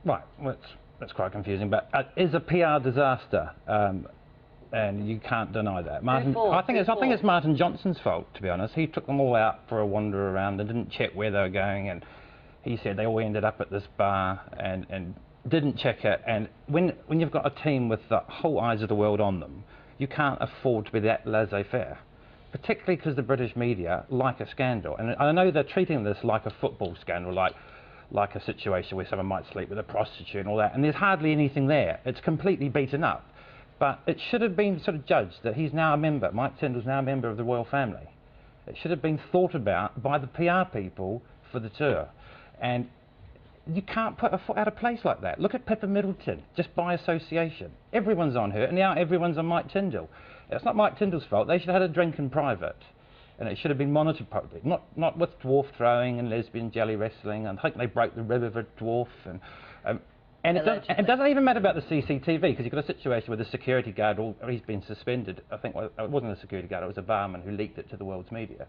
Right, well, that's quite confusing, but it's a PR disaster, and you can't deny that. Martin, I think it's Martin Johnson's fault, to be honest. He took them all out for a wander around and didn't check where they were going, and he said they all ended up at this bar and didn't check it. And when you've got a team with the whole eyes of the world on them, you can't afford to be that laissez-faire, particularly because the British media like a scandal. And I know they're treating this like a football scandal, like a situation where someone might sleep with a prostitute and all that, and there's hardly anything there. It's completely beaten up. But it should have been sort of judged that he's now a member, Mike Tindall's now a member of the royal family. It should have been thought about by the PR people for the tour. And you can't put a foot out of place like that. Look at Pippa Middleton, just by association. Everyone's on her, and now everyone's on Mike Tindall. It's not Mike Tindall's fault. They should have had a drink in private. And it should have been monitored properly, not with dwarf throwing and lesbian jelly wrestling. And I think they broke the rib of a dwarf. And it doesn't even matter about the CCTV, because you've got a situation where the security guard, he's been suspended. I think it wasn't a security guard, it was a barman who leaked it to the world's media.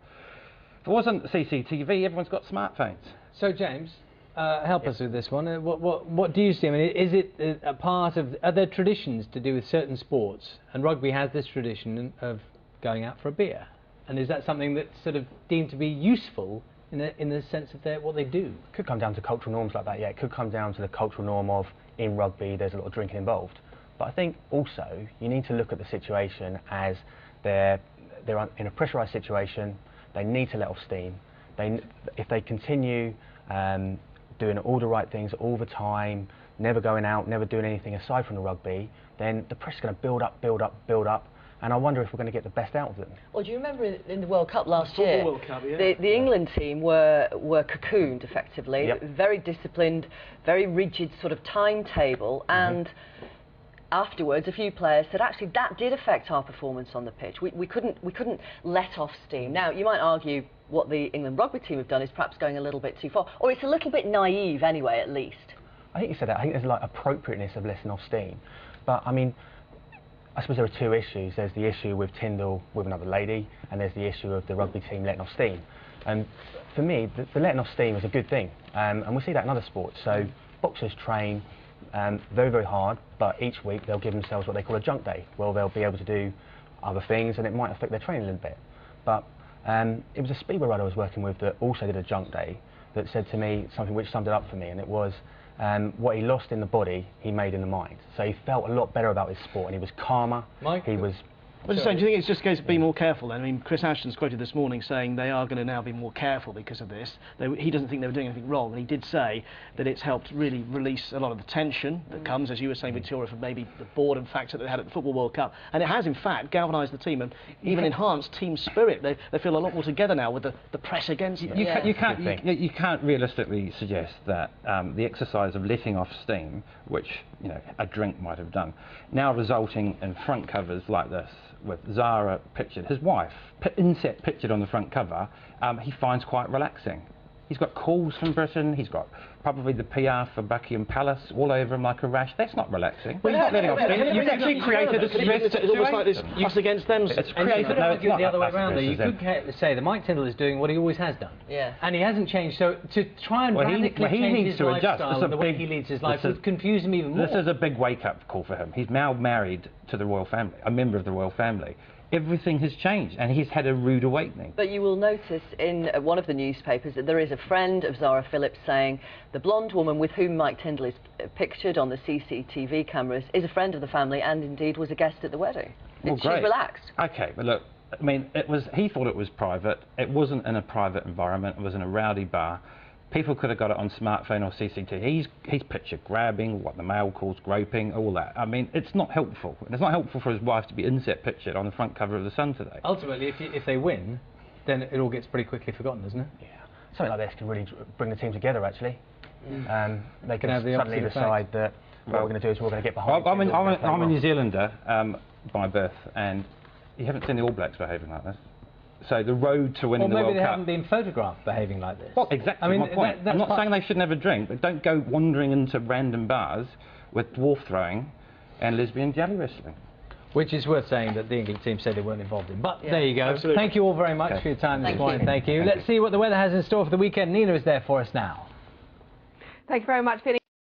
If it wasn't CCTV, everyone's got smartphones. So, James, help us with this one. What do you see? I mean, is it a part of... Are there traditions to do with certain sports? And rugby has this tradition of going out for a beer. And is that something that's sort of deemed to be useful in the sense of what they do? It could come down to cultural norms like that, yeah. It could come down to the cultural norm of, in rugby, there's a lot of drinking involved. But I think also, you need to look at the situation as they're in a pressurised situation, they need to let off steam. If they continue doing all the right things all the time, never going out, never doing anything aside from the rugby, then the pressure's going to build up, build up, build up. And I wonder if we're going to get the best out of them. Well, do you remember in the World Cup last year, World Cup, yeah. the England team were cocooned effectively, yep. Very disciplined, very rigid sort of timetable, and afterwards a few players said actually that did affect our performance on the pitch. We couldn't let off steam. Now you might argue what the England rugby team have done is perhaps going a little bit too far, or it's a little bit naive anyway, at least. I think you said that. I think there's like appropriateness of letting off steam, but I mean, I suppose there are two issues. There's the issue with Tindall with another lady, and there's the issue of the rugby team letting off steam. And for me, the letting off steam is a good thing, and we see that in other sports. So boxers train very, very hard, but each week they'll give themselves what they call a junk day. Well, they'll be able to do other things, and it might affect their training a little bit. But it was a speedway rider I was working with that also did a junk day that said to me something which summed it up for me, and it was, what he lost in the body, he made in the mind. So he felt a lot better about his sport, and he was calmer. Mike? He was... I was just saying, do you think it's just going to be more careful then? I mean, Chris Ashton's quoted this morning saying they are going to now be more careful because of this. He doesn't think they were doing anything wrong, and he did say that it's helped really release a lot of the tension that comes, as you were saying, Victoria, from maybe the boredom factor that they had at the Football World Cup. And it has, in fact, galvanised the team and even enhanced team spirit. They feel a lot more together now with the press against them. You can't realistically suggest that the exercise of letting off steam, which a drink might have done, now resulting in front covers like this, with Zara pictured, his wife, inset pictured on the front cover, he finds quite relaxing. He's got calls from Britain, he's got probably the PR for Buckingham Palace all over him like a rash. That's not relaxing. Well, he's not letting off steam. You've actually created a stress situation. It's almost like this us against them. It's created, no, it's not. The other way around, though. You could say that Mike Tindall is doing what he always has done. Yeah. And he hasn't changed, so to try and radically change his lifestyle and the way he leads his life would confuse him even more. This is a big wake-up call for him. He's now married to the royal family, a member of the royal family. Everything has changed, and he's had a rude awakening. But you will notice in one of the newspapers that there is a friend of Zara Phillips saying the blonde woman with whom Mike Tindall is pictured on the CCTV cameras is a friend of the family and indeed was a guest at the wedding. Well, she's relaxed. Okay, but look, I mean, he thought it was private. It wasn't in a private environment. It was in a rowdy bar. People could have got it on smartphone or CCTV. He's pictured grabbing, what the Mail calls groping, all that. I mean, it's not helpful. It's not helpful for his wife to be inset pictured on the front cover of the Sun today. Ultimately, if they win, then it all gets pretty quickly forgotten, doesn't it? Yeah. Something like this can really bring the team together, actually. They can have the suddenly decide that what we're going to do is we're going to get behind. I'm a New Zealander by birth, and you haven't seen the All Blacks behaving like this. So the road to winning the World Cup... Well, maybe they haven't been photographed behaving like this. Well, exactly. I mean, my point. I'm not saying they shouldn't have a drink, but don't go wandering into random bars with dwarf throwing and lesbian jelly wrestling. Which is worth saying that the England team said they weren't involved in. But there you go. Absolutely. Thank you all very much for your time this morning. Thank you. Let's see what the weather has in store for the weekend. Nina is there for us now. Thank you very much, Vinny.